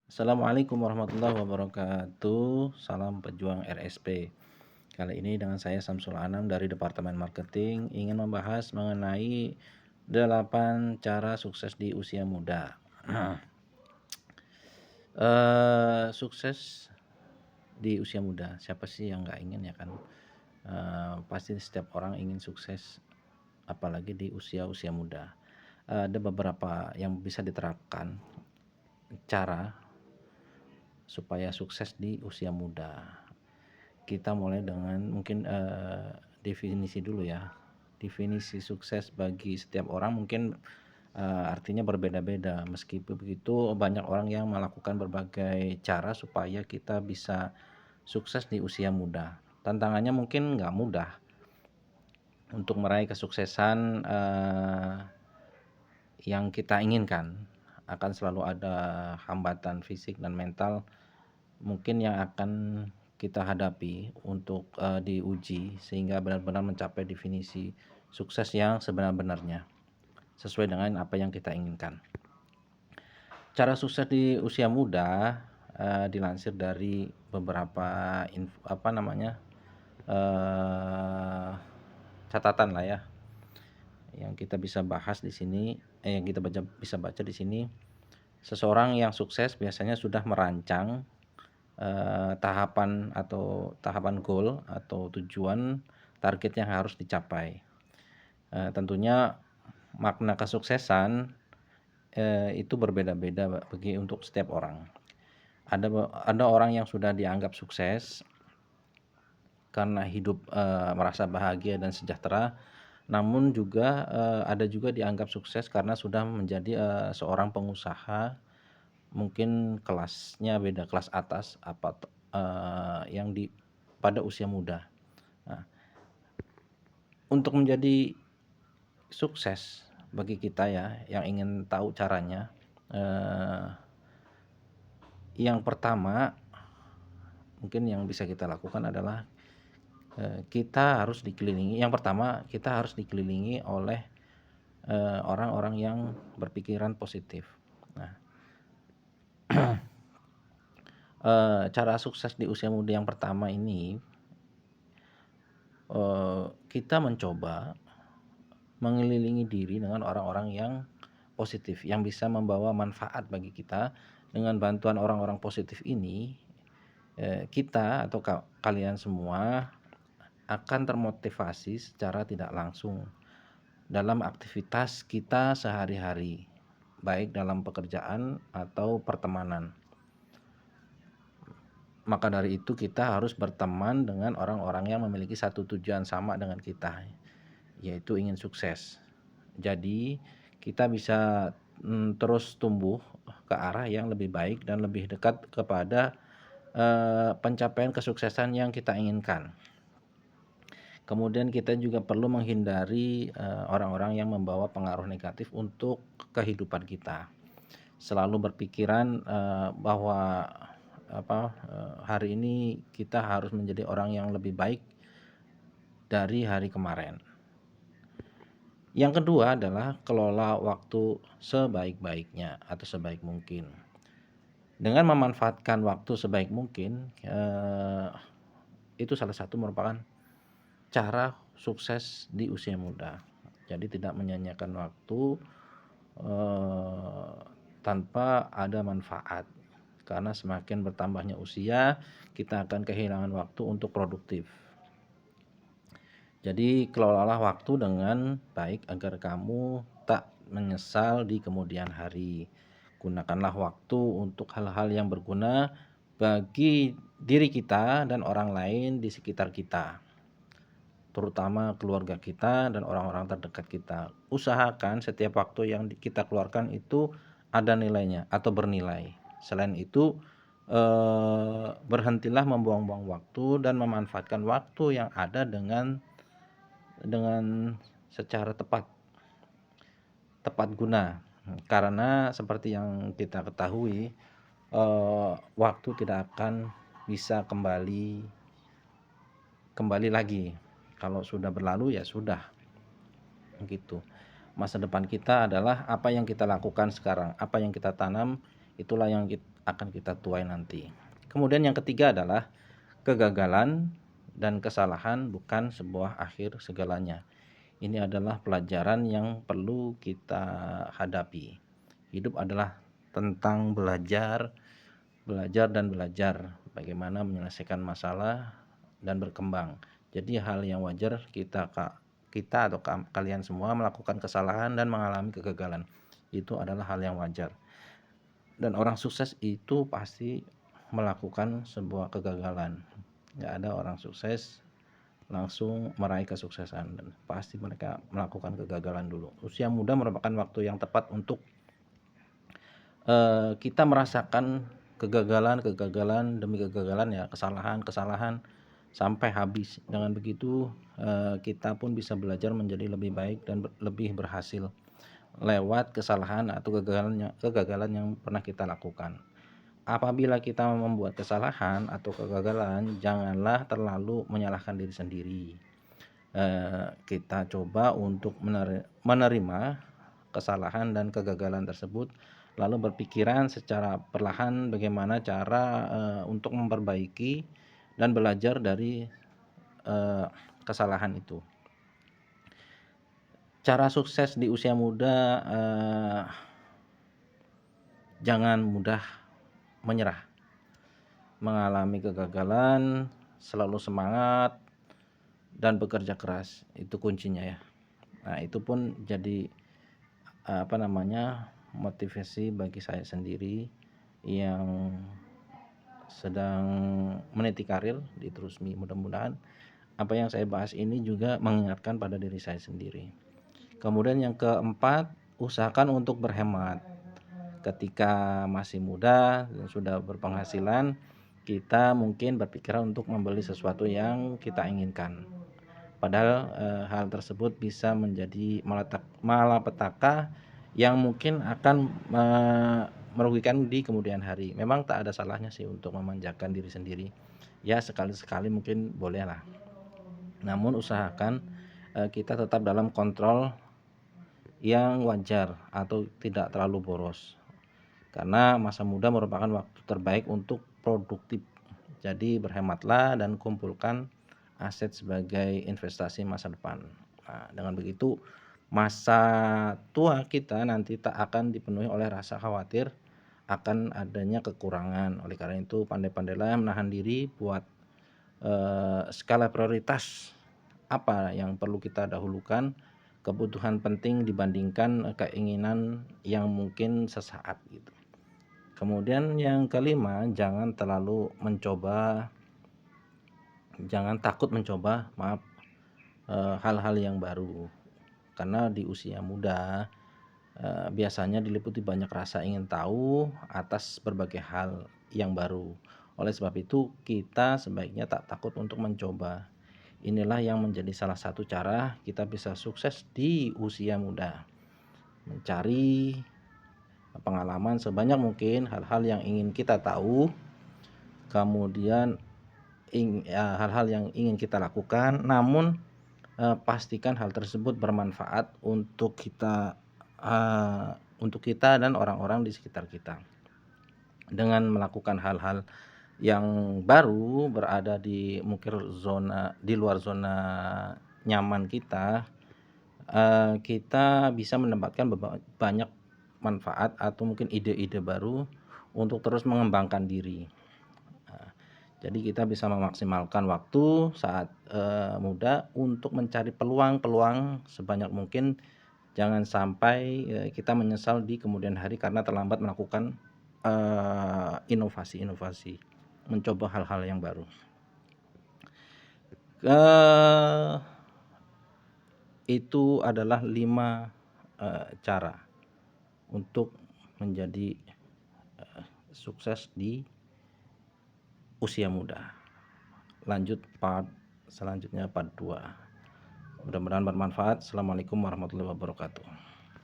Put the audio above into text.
Assalamualaikum warahmatullahi wabarakatuh. Salam pejuang RSP. Kali ini dengan saya Samsul Anam dari Departemen Marketing ingin membahas mengenai 8 cara sukses di usia muda. Sukses di usia muda, siapa sih yang nggak ingin ya kan? Pasti setiap orang ingin sukses, apalagi di usia-usia muda. Ada beberapa yang bisa diterapkan cara supaya sukses di usia muda. Kita mulai dengan mungkin, definisi dulu ya. Definisi sukses bagi setiap orang mungkin, artinya berbeda-beda. Meskipun begitu banyak orang yang melakukan berbagai cara supaya kita bisa sukses di usia muda. Tantangannya mungkin nggak mudah untuk meraih kesuksesan, yang kita inginkan. Akan selalu ada hambatan fisik dan mental mungkin yang akan kita hadapi untuk, diuji sehingga benar-benar mencapai definisi sukses yang sebenar-benarnya, sesuai dengan apa yang kita inginkan. Cara sukses di usia muda, dilansir dari beberapa eee, catatan lah ya, yang kita bisa bahas di sini yang kita bisa baca di sini. Seseorang yang sukses biasanya sudah merancang tahapan goal atau tujuan target yang harus dicapai. Tentunya makna kesuksesan, itu berbeda-beda untuk setiap orang. Ada orang yang sudah dianggap sukses karena hidup, merasa bahagia dan sejahtera, namun juga, ada juga dianggap sukses karena sudah menjadi, seorang pengusaha. Mungkin kelasnya beda, kelas atas yang pada usia muda. Nah, untuk menjadi sukses bagi kita ya, yang ingin tahu caranya, eee, yang pertama mungkin yang bisa kita lakukan adalah, kita harus dikelilingi oleh, orang-orang yang berpikiran positif. Nah, cara sukses di usia muda yang pertama ini, kita mencoba mengelilingi diri dengan orang-orang yang positif, yang bisa membawa manfaat bagi kita. Dengan bantuan orang-orang positif ini, kita atau kalian semua akan termotivasi secara tidak langsung dalam aktivitas kita sehari-hari, baik dalam pekerjaan atau pertemanan. Maka dari itu kita harus berteman dengan orang-orang yang memiliki satu tujuan sama dengan kita, yaitu ingin sukses. Jadi kita bisa, terus tumbuh ke arah yang lebih baik dan lebih dekat kepada, pencapaian kesuksesan yang kita inginkan. Kemudian kita juga perlu menghindari, orang-orang yang membawa pengaruh negatif untuk kehidupan kita. Selalu berpikiran, bahwa hari ini kita harus menjadi orang yang lebih baik dari hari kemarin. Yang kedua adalah kelola waktu sebaik-baiknya atau sebaik mungkin. Dengan memanfaatkan waktu sebaik mungkin, itu salah satu merupakan cara sukses di usia muda. Jadi tidak menyanyiakan waktu, eee, tanpa ada manfaat. Karena semakin bertambahnya usia, kita akan kehilangan waktu untuk produktif. Jadi kelolalah waktu dengan baik agar kamu tak menyesal di kemudian hari. Gunakanlah waktu untuk hal-hal yang berguna bagi diri kita dan orang lain di sekitar kita, terutama keluarga kita dan orang-orang terdekat kita. Usahakan setiap waktu yang kita keluarkan itu ada nilainya atau bernilai. Selain itu, berhentilah membuang-buang waktu dan memanfaatkan waktu yang ada dengan secara tepat guna. Karena seperti yang kita ketahui, waktu tidak akan bisa kembali lagi. Kalau sudah berlalu ya sudah, gitu. Masa depan kita adalah apa yang kita lakukan sekarang, apa yang kita tanam itulah yang akan kita tuai nanti. Kemudian yang ketiga adalah kegagalan dan kesalahan bukan sebuah akhir segalanya. Ini adalah pelajaran yang perlu kita hadapi. Hidup adalah tentang belajar, belajar dan belajar bagaimana menyelesaikan masalah dan berkembang. Jadi hal yang wajar kita atau kalian semua melakukan kesalahan dan mengalami kegagalan. Itu adalah hal yang wajar. Dan orang sukses itu pasti melakukan sebuah kegagalan. Nggak ada orang sukses langsung meraih kesuksesan, dan pasti mereka melakukan kegagalan dulu. Usia muda merupakan waktu yang tepat untuk kita merasakan kegagalan demi kegagalan, ya, kesalahan sampai habis. Dengan begitu kita pun bisa belajar menjadi lebih baik dan lebih berhasil lewat kesalahan atau kegagalan yang pernah kita lakukan. Apabila kita membuat kesalahan atau kegagalan, janganlah terlalu menyalahkan diri sendiri. Kita coba untuk menerima kesalahan dan kegagalan tersebut, lalu berpikiran secara perlahan bagaimana cara untuk memperbaiki dan belajar dari kesalahan itu. Cara sukses di usia muda, jangan mudah menyerah. Mengalami kegagalan, selalu semangat dan bekerja keras, itu kuncinya, ya. Nah, itu pun jadi motivasi bagi saya sendiri yang sedang meniti karir di Trusmi. Mudah-mudahan apa yang saya bahas ini juga mengingatkan pada diri saya sendiri. Kemudian yang keempat, usahakan untuk berhemat. Ketika masih muda dan sudah berpenghasilan, kita mungkin berpikiran untuk membeli sesuatu yang kita inginkan. Padahal hal tersebut bisa menjadi malapetaka yang mungkin akan merugikan di kemudian hari. Memang tak ada salahnya sih untuk memanjakan diri sendiri. Ya, sekali-sekali mungkin bolehlah. Namun usahakan kita tetap dalam kontrol yang wajar atau tidak terlalu boros. Karena masa muda merupakan waktu terbaik untuk produktif. Jadi berhematlah dan kumpulkan aset sebagai investasi masa depan. Nah, dengan begitu masa tua kita nanti tak akan dipenuhi oleh rasa khawatir akan adanya kekurangan. Oleh karena itu pandai-pandailah menahan diri buat skala prioritas apa yang perlu kita dahulukan, kebutuhan penting dibandingkan keinginan yang mungkin sesaat gitu. Kemudian yang kelima, jangan takut mencoba hal-hal yang baru. Karena di usia muda biasanya diliputi banyak rasa ingin tahu atas berbagai hal yang baru. Oleh sebab itu kita sebaiknya tak takut untuk mencoba. Inilah yang menjadi salah satu cara kita bisa sukses di usia muda. Mencari pengalaman sebanyak mungkin, hal-hal yang ingin kita tahu, kemudian hal-hal yang ingin kita lakukan, namun pastikan hal tersebut bermanfaat untuk kita dan orang-orang di sekitar kita. Dengan melakukan hal-hal yang baru, berada di luar zona nyaman kita, kita bisa mendapatkan banyak manfaat atau mungkin ide-ide baru untuk terus mengembangkan diri. Jadi kita bisa memaksimalkan waktu saat muda untuk mencari peluang-peluang sebanyak mungkin. Jangan sampai kita menyesal di kemudian hari karena terlambat melakukan inovasi-inovasi, mencoba hal-hal yang baru. Itu adalah 5 cara untuk menjadi sukses di usia muda. Lanjut part selanjutnya, part 2. Mudah-mudahan bermanfaat. Assalamualaikum warahmatullahi wabarakatuh.